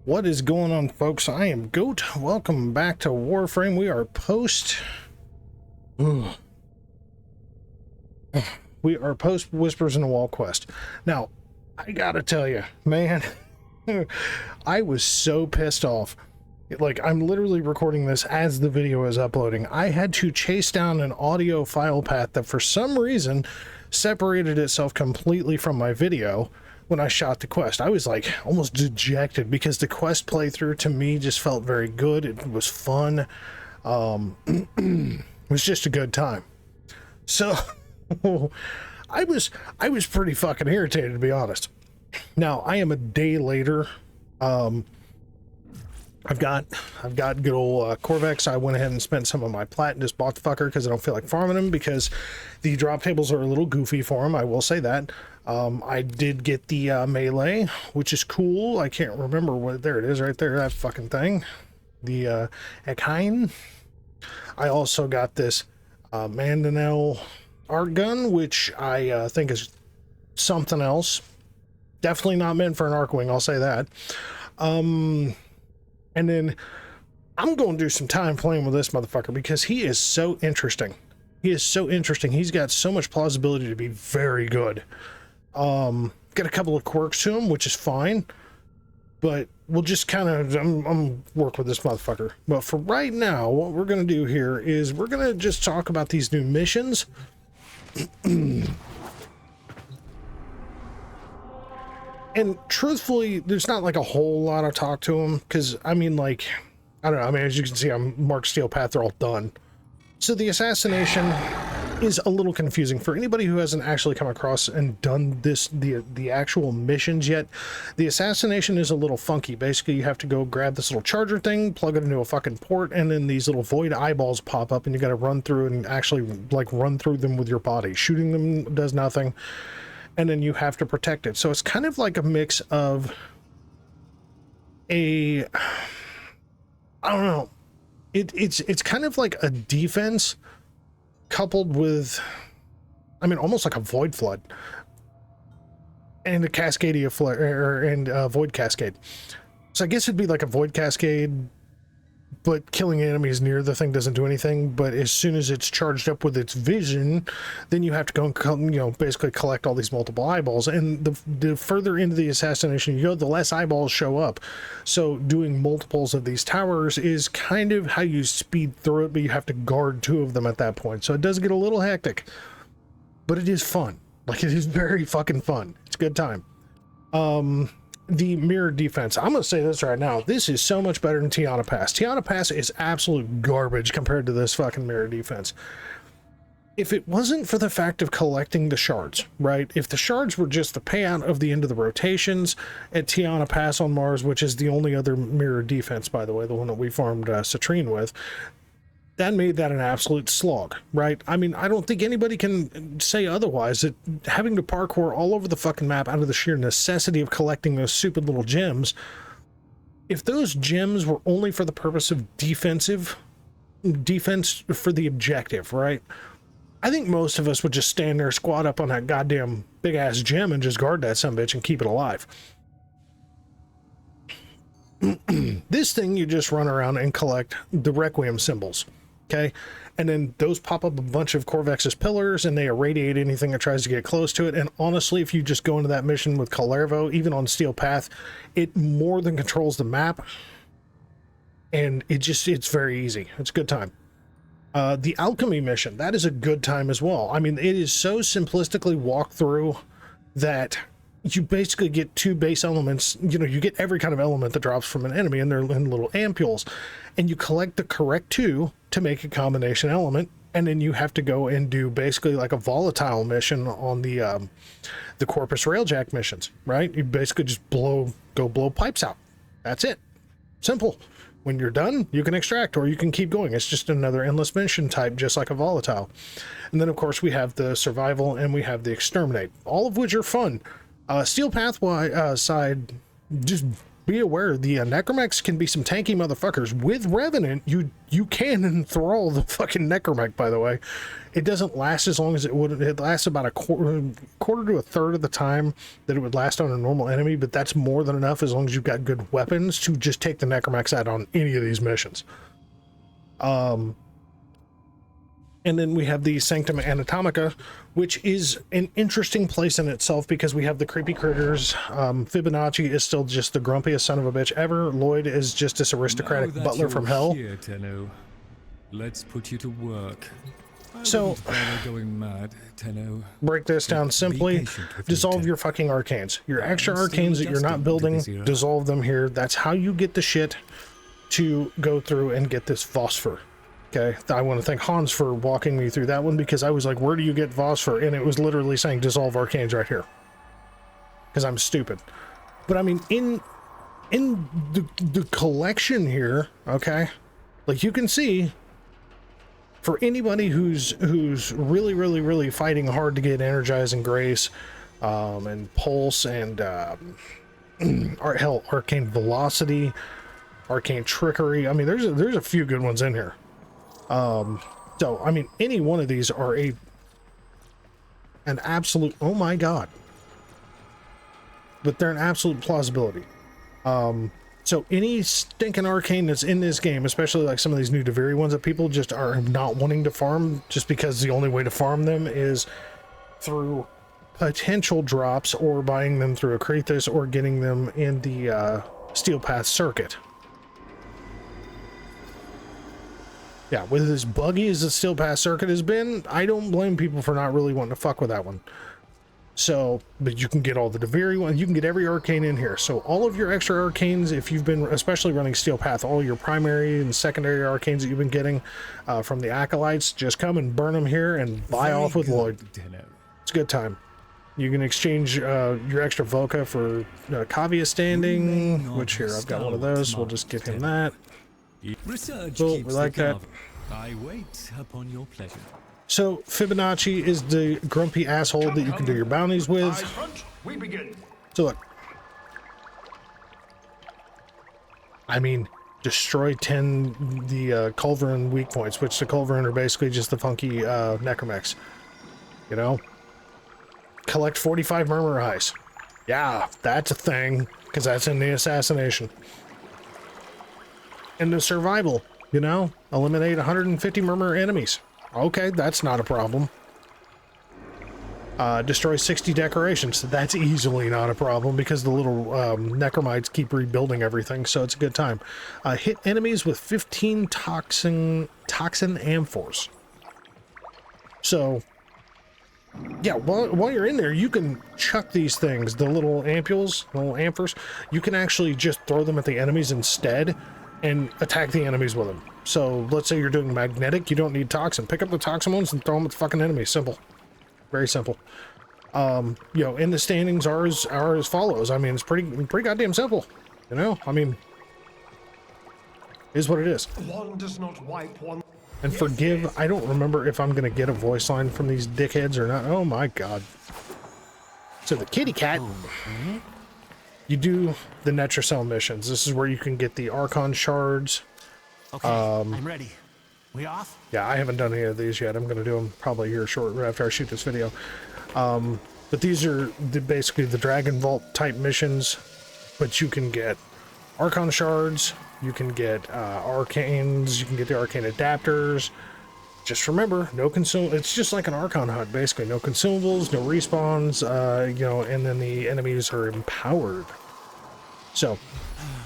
What is going on, folks? I am Goat. Welcome back to Warframe. We are post Whispers in the Wall quest. Now, I gotta tell you, man, I was so pissed off. Like, I'm literally recording this as the video is uploading. I had to chase down an audio file path that for some reason separated itself completely from my video when I shot the quest. I was like almost dejected because the quest playthrough to me just felt very good. It was fun. It was just a good time. So I was pretty fucking irritated, to be honest. Now I am a day later. I've got good old Corvex. I went ahead and spent some of my plat and just bought the fucker because I don't feel like farming them because the drop tables are a little goofy for them. I will say that. I did get the melee, which is cool. I can't remember what. There it is, right there. That fucking thing. The Ekine. I also got this Mandanel art gun, which I think is something else. Definitely not meant for an Archwing. I'll say that. And then I'm going to do some time playing with this motherfucker because he is so interesting. He is so interesting. He's got so much plausibility to be very good. Got a couple of quirks to him, which is fine. But we'll just kind of, I'm work with this motherfucker. But for right now, what we're going to do here is we're going to just talk about these new missions. And truthfully, there's not like a whole lot of talk to them because, I mean, like, I don't know. I mean, as you can see, I'm marked Steel Path. They're all done. So the assassination is a little confusing for anybody who hasn't actually come across and done this, the actual missions yet. The assassination is a little funky. Basically, you have to go grab this little charger thing, plug it into a fucking port, and then these little void eyeballs pop up, and you got to run through and actually like run through them with your body. Shooting them does nothing. And then you have to protect it. So it's kind of like a mix of I don't know. It's kind of like a defense coupled with, I mean, almost like a void flood and a Cascadia flare and void cascade. So I guess it'd be like a void cascade, but killing enemies near the thing doesn't do anything. But as soon as it's charged up with its vision, then you have to go and, you know, basically collect all these multiple eyeballs. And the further into the assassination you go, the less eyeballs show up. So doing multiples of these towers is kind of how you speed through it, but you have to guard two of them at that point. So it does get a little hectic, but it is fun. Like, it is very fucking fun. It's a good time. The mirror defense. I'm going to say this right now. This is so much better than Tiana Pass. Tiana Pass is absolute garbage compared to this fucking mirror defense. If it wasn't for the fact of collecting the shards, right? If the shards were just the payout of the end of the rotations at Tiana Pass on Mars, which is the only other mirror defense, by the way, the one that we farmed Citrine with, that made that an absolute slog, right? I mean, I don't think anybody can say otherwise, that having to parkour all over the fucking map out of the sheer necessity of collecting those stupid little gems, if those gems were only for the purpose of defense for the objective, right? I think most of us would just stand there, squat up on that goddamn big ass gem and just guard that sumbitch and keep it alive. This thing, you just run around and collect the Requiem symbols. Okay, and then those pop up a bunch of Corvex's pillars and they irradiate anything that tries to get close to it. And honestly, if you just go into that mission with Kalervo, even on Steel Path, it more than controls the map. And it's very easy. It's a good time. The alchemy mission, that is a good time as well. I mean, it is so simplistically walked through that you basically get two base elements. You know, you get every kind of element that drops from an enemy, and they're in little ampules, and you collect the correct two to make a combination element. And then you have to go and do basically like a volatile mission on the Corpus Railjack missions, right? You basically just go blow pipes out. That's it. Simple. When you're done, you can extract or you can keep going. It's just another endless mission type, just like a volatile. And then of course we have the survival and we have the exterminate, all of which are fun. Steel Path side, just be aware the necromechs can be some tanky motherfuckers. With Revenant, you can enthrall the fucking necromech, by the way. It doesn't last as long as it would. It lasts about a quarter to a third of the time that it would last on a normal enemy, but that's more than enough as long as you've got good weapons to just take the necromechs out on any of these missions. And then we have the Sanctum Anatomica, which is an interesting place in itself because we have the creepy critters. Fibonacci is still just the grumpiest son of a bitch ever. Lloyd is just this aristocratic butler from hell. Here, Tenno, let's put you to work. So, going mad, Tenno. Break this down simply. Dissolve your fucking arcanes. Your extra arcanes that you're not building, dissolve them here. That's how you get the shit to go through and get this phosphor. Okay, I want to thank Hans for walking me through that one because I was like, where do you get phosphor? And it was literally saying dissolve arcanes right here. Because I'm stupid. But I mean, in the collection here, okay, like you can see, for anybody who's really fighting hard to get Energize and Grace, and Pulse and hell, Arcane Velocity, Arcane Trickery. I mean, there's a few good ones in here. So I mean, any one of these are an absolute, oh my god, but they're an absolute plausibility. So any stinking arcane that's in this game, especially like some of these new Deviri ones that people just are not wanting to farm just because the only way to farm them is through potential drops or buying them through a Kratos or getting them in the Steel Path circuit. Yeah, with as buggy as the Steel Path circuit has been, I don't blame people for not really wanting to fuck with that one. So, but you can get all the Deviri ones, you can get every arcane in here. So all of your extra arcanes, if you've been especially running Steel Path, all your primary and secondary arcanes that you've been getting from the Acolytes, just come and burn them here and buy off with Lloyd. It's a good time. You can exchange your extra Voca for Kavia standing, which here, I've got one of those. We'll just give him that. Cool, we like that. I wait upon your pleasure. So Fibonacci is the grumpy asshole that you can do your bounties with. So look, I mean, destroy 10 the Culverin weak points, which the Culverin are basically just the funky necromechs. You know, collect 45 murmur eyes. Yeah, that's a thing because that's in the assassination. And the survival, you know, eliminate 150 murmur enemies. Okay, that's not a problem. Destroy 60 decorations. That's easily not a problem because the little necromites keep rebuilding everything, so it's a good time. Hit enemies with 15 toxin amphors. So, yeah, while you're in there, you can chuck these things, the little amphors. You can actually just throw them at the enemies instead and attack the enemies with them. So let's say you're doing magnetic, you don't need toxin. Pick up the toxin ones and throw them at the fucking enemies. Simple. Very simple. You know, in the standings are as follows. I mean, it's pretty goddamn simple. You know, I mean, is what it is. One does not wipe one. And forgive, I don't remember if I'm gonna get a voice line from these dickheads or not. Oh my god. So the kitty cat. You do the Netracell missions. This is where you can get the Archon shards. Okay, I'm ready. We off? Yeah, I haven't done any of these yet. I'm going to do them probably here shortly after I shoot this video. But these are basically the Dragon Vault type missions. But you can get Archon shards. You can get Arcanes. You can get the Arcane adapters. Just remember, no consum. It's just like an Archon hunt, basically. No consumables, no respawns, you know, and then the enemies are empowered. So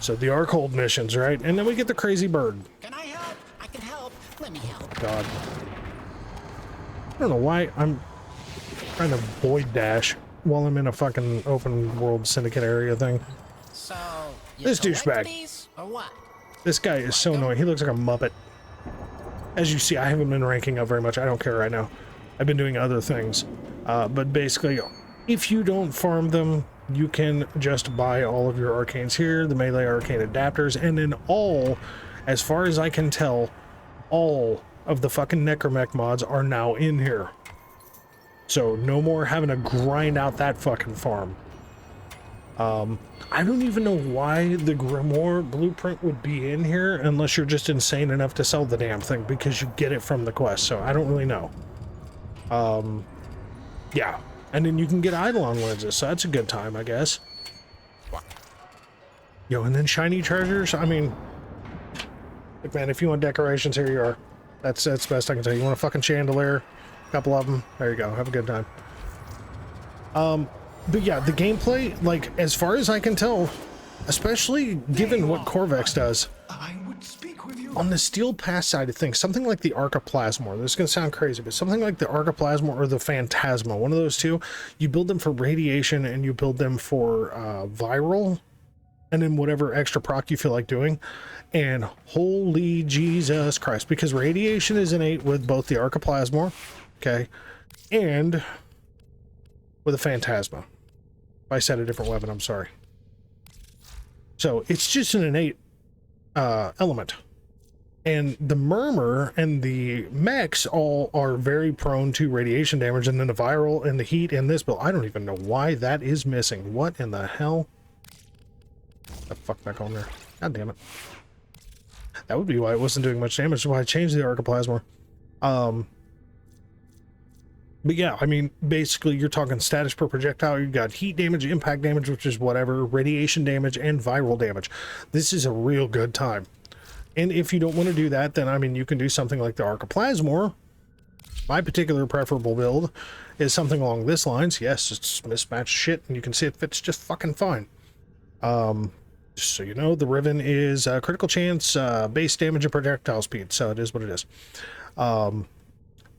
the Arkhold missions, right? And then we get the crazy bird. Can I help? I can help. Let me help. God. I don't know why I'm trying to void dash while I'm in a fucking open world syndicate area thing. So, This douchebag. Or what? This guy is so annoying. He looks like a Muppet. As you see, I haven't been ranking up very much. I don't care right now. I've been doing other things. But basically, if you don't farm them, you can just buy all of your arcanes here, the melee arcane adapters, and then all, as far as I can tell, all of the fucking necromech mods are now in here. So no more having to grind out that fucking farm. I don't even know why the Grimoire blueprint would be in here unless you're just insane enough to sell the damn thing, because you get it from the quest, so I don't really know. Yeah, and then you can get Eidolon lenses, so that's a good time, I guess. Yo, and then shiny treasures, I mean, look, man, if you want decorations, here you are. That's the best I can tell you. You want a fucking chandelier, a couple of them, there you go, have a good time. But yeah, the gameplay, like, as far as I can tell, especially given what Corvex does, I would speak with you. on the Steel Pass side of things, something like the Archiplasmor, this is going to sound crazy, but something like the Archiplasmor or the Phantasma, one of those two, you build them for radiation and you build them for viral, and then whatever extra proc you feel like doing. And holy Jesus Christ, because radiation is innate with both the Archiplasmor, okay, and with a Phantasma. If I said a different weapon, I'm sorry. So it's just an innate element. And the Murmur and the mechs all are very prone to radiation damage, and then the viral and the heat in this build. I don't even know why that is missing. What in the hell? The fuck back on there. God damn it. That would be why it wasn't doing much damage. Why I changed the Archiplasmor. But yeah, I mean, basically you're talking status per projectile. You've got heat damage, impact damage, which is whatever, radiation damage, and viral damage. This is a real good time. And if you don't want to do that, then I mean, you can do something like the Archiplasmor. My particular preferable build is something along this lines. Yes, it's mismatched shit, and you can see it fits just fucking fine. Just so you know, the Riven is critical chance, base damage, and projectile speed, so it is what it is.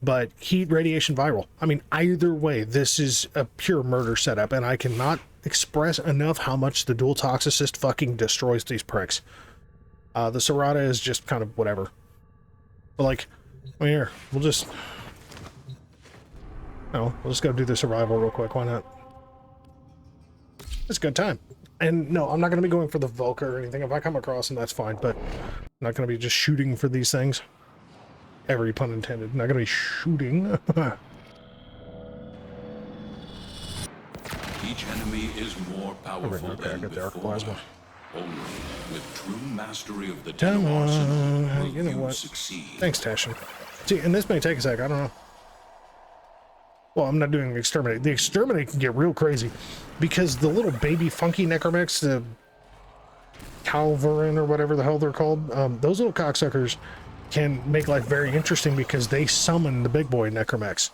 But heat, radiation, viral. I mean, either way, this is a pure murder setup, and I cannot express enough how much the dual toxicist fucking destroys these pricks. The Serrata is just kind of whatever. But like, I mean, here, we'll just go do the survival real quick. Why not? It's a good time. And no, I'm not going to be going for the Volker or anything. If I come across them, that's fine, but I'm not going to be just shooting for these things. Every pun intended. I'm not going to be shooting. Each enemy is more powerful Okay, I than got the before. Archiplasma. Only with true mastery of the Come Denim arsenal on, will you know what? succeed. Thanks, Tashin. See, and this may take a sec, I don't know. Well, I'm not doing the Exterminate. The Exterminate can get real crazy, because the little baby funky necromechs, the Calvarin or whatever the hell they're called, those little cocksuckers can make life very interesting because they summon the big boy necromechs.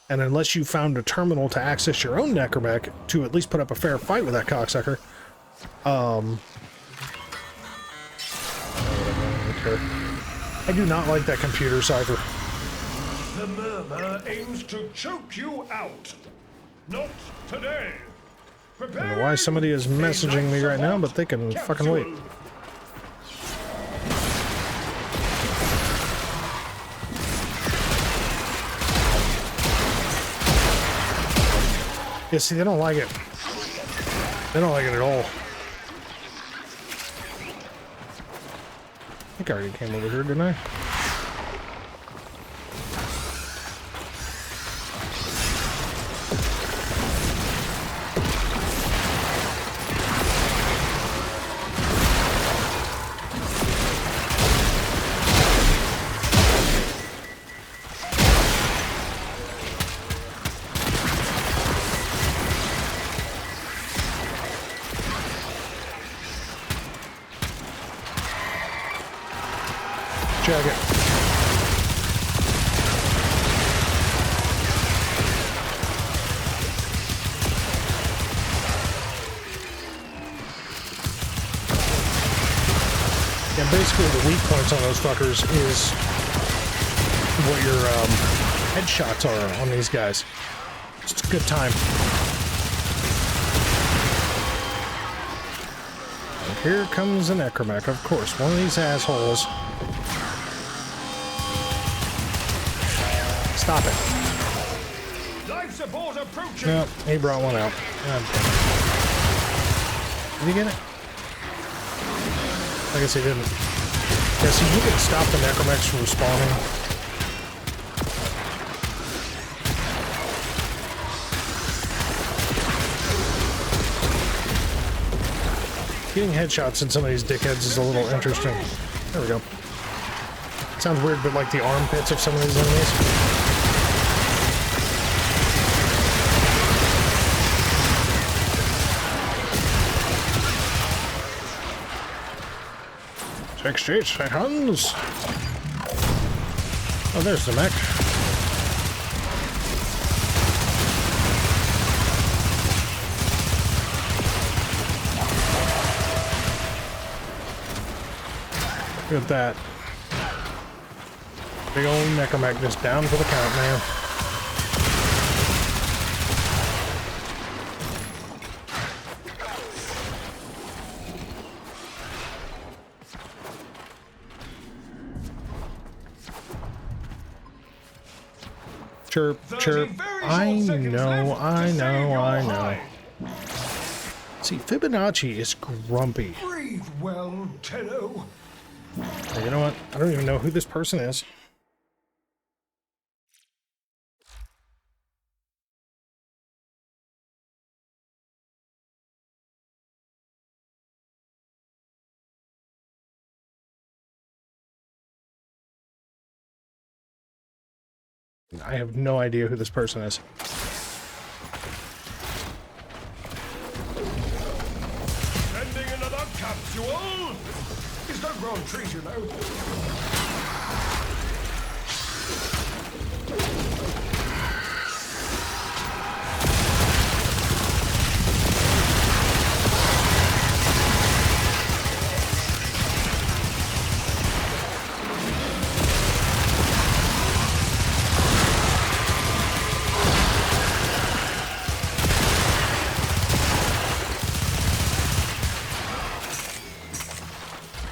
And unless you found a terminal to access your own necromech to at least put up a fair fight with that cocksucker, I do not like that computer cipher. The murmur aims to choke you out. Not today. I don't know why somebody is messaging me right now, but they can fucking wait. Yeah, see, they don't like it. They don't like it at all. I think I already came over here, didn't I? Check it. Yeah, basically the weak points on those fuckers is what your headshots are on these guys. It's a good time. And here comes the necromech, of course. One of these assholes. Stop it. Life support approaching. No, he brought one out. God damn it. Did he get it? I guess he didn't. Yeah, see, you can stop the necromechs from spawning. Getting headshots in some of these dickheads is a little interesting. There we go. Sounds weird, but like the armpits of some of these enemies. Hands. Oh, there's the mech. Look at that. Big old necromech just down for the count, man. Chirp, chirp. I know. See, Fibonacci is grumpy. Breathe well, Tenno. Hey, you know what? I don't even know who this person is. I have no idea who this person is. Sending another capsule. Is no grown trees, you know.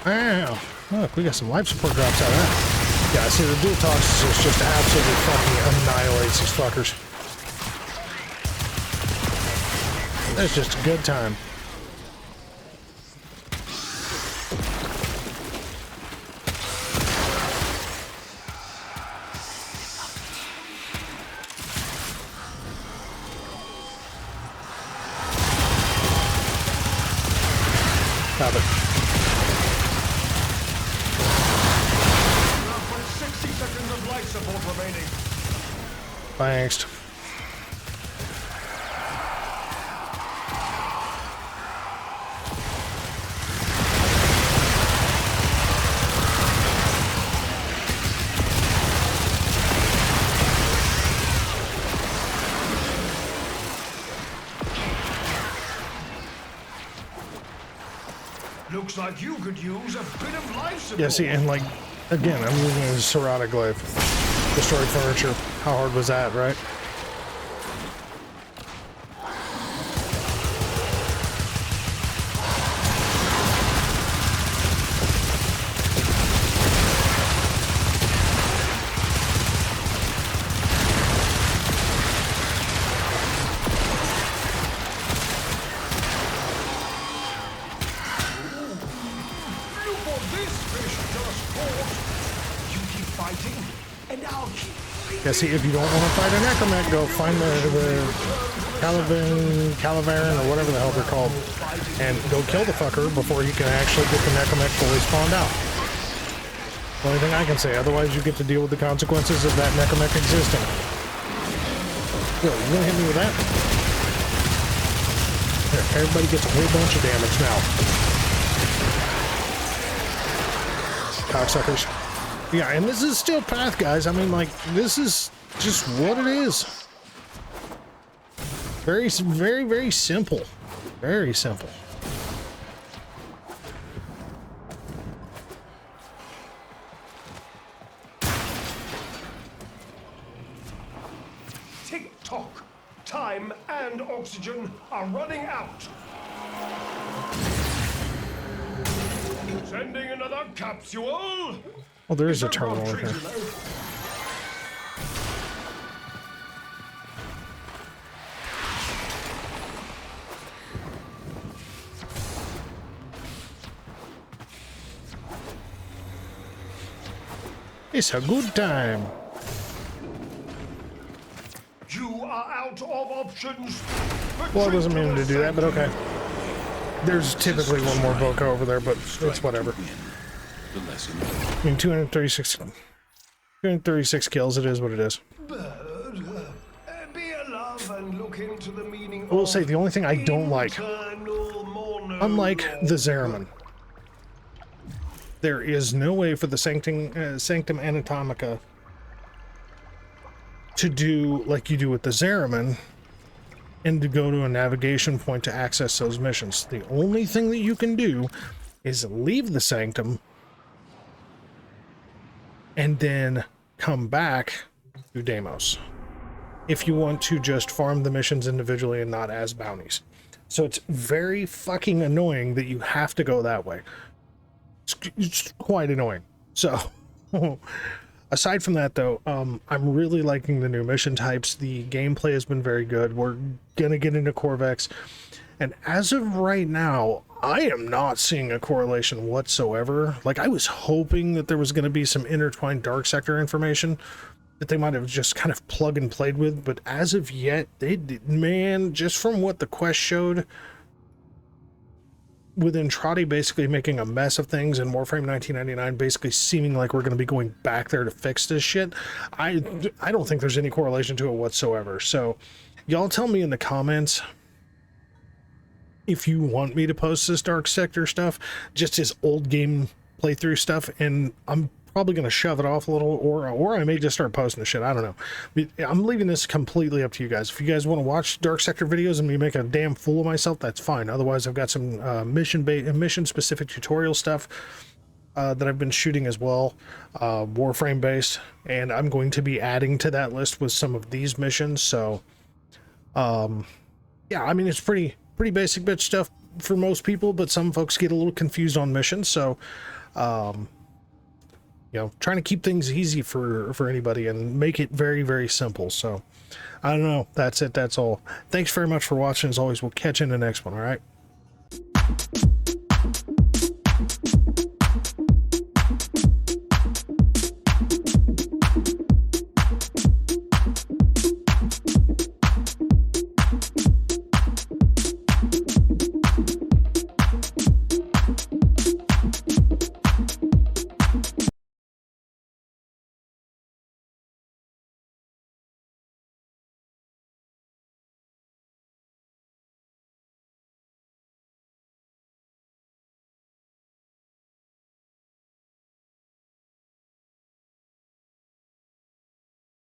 Wow. Look, we got some life support drops out of that. Yeah, see, the dual toxins just absolutely fucking annihilates these fuckers. That's just a good time. Stop it. 60 seconds of life support remaining. Thanks. Looks like you could use a bit of life support. Yeah, see, and like, again, I'm using a Serrata glaive. Destroyed furniture. How hard was that, right? Look what this fish just caught. You keep fighting, and I'll keep fighting. Yeah, see, if you don't want to fight a necromech, go find the Calaveran, or whatever the hell they're called, and go kill the fucker before you can actually get the necromech fully spawned out. The only thing I can say, otherwise you get to deal with the consequences of that necromech existing. Yo, you gonna hit me with that? Here, everybody gets a whole bunch of damage now. Cocksuckers. Yeah, and this is still Path, guys. I mean, like, this is just what it is. Very, very, very simple. Very simple. Tick-tock. Time and oxygen are running out. Sending another capsule. Oh, there is a No terminal grown in here. trees, you know. It's a good time. You are out of options. Well, I wasn't meaning to do that, but okay. There's typically one more Voca over there, but it's whatever. The lesson. I mean, 236 kills, it is what it is. Be a love and look into the meaning I will say, the only thing I don't like, unlike the Zeraman, there is no way for the Sanctum Anatomica to do like you do with the Zeraman and to go to a navigation point to access those missions. The only thing that you can do is leave the Sanctum and then come back to Deimos if you want to just farm the missions individually and not as bounties. So it's very fucking annoying that you have to go that way. It's quite annoying. So aside from that, though, I'm really liking the new mission types. The gameplay has been very good. We're gonna get into Corvex, and as of right now, I am not seeing a correlation whatsoever. Like, I was hoping that there was going to be some intertwined Dark Sector information that they might have just kind of plug and played with, but as of yet, they did, man, just from what the quest showed, with Entrati basically making a mess of things and Warframe 1999 basically seeming like we're going to be going back there to fix this shit, I don't think there's any correlation to it whatsoever. So y'all tell me in the comments if you want me to post this Dark Sector stuff, just his old game playthrough stuff, and I'm probably going to shove it off a little, or I may just start posting the shit. I don't know. I'm leaving this completely up to you guys. If you guys want to watch Dark Sector videos and me make a damn fool of myself, that's fine. Otherwise, I've got some mission-specific tutorial stuff that I've been shooting as well, Warframe based, and I'm going to be adding to that list with some of these missions. So, yeah, I mean, it's pretty basic bitch stuff for most people, but some folks get a little confused on missions. So, you know, trying to keep things easy for anybody and make it very, very simple. So I don't know. That's it. That's all. Thanks very much for watching. As always, we'll catch you in the next one. All right.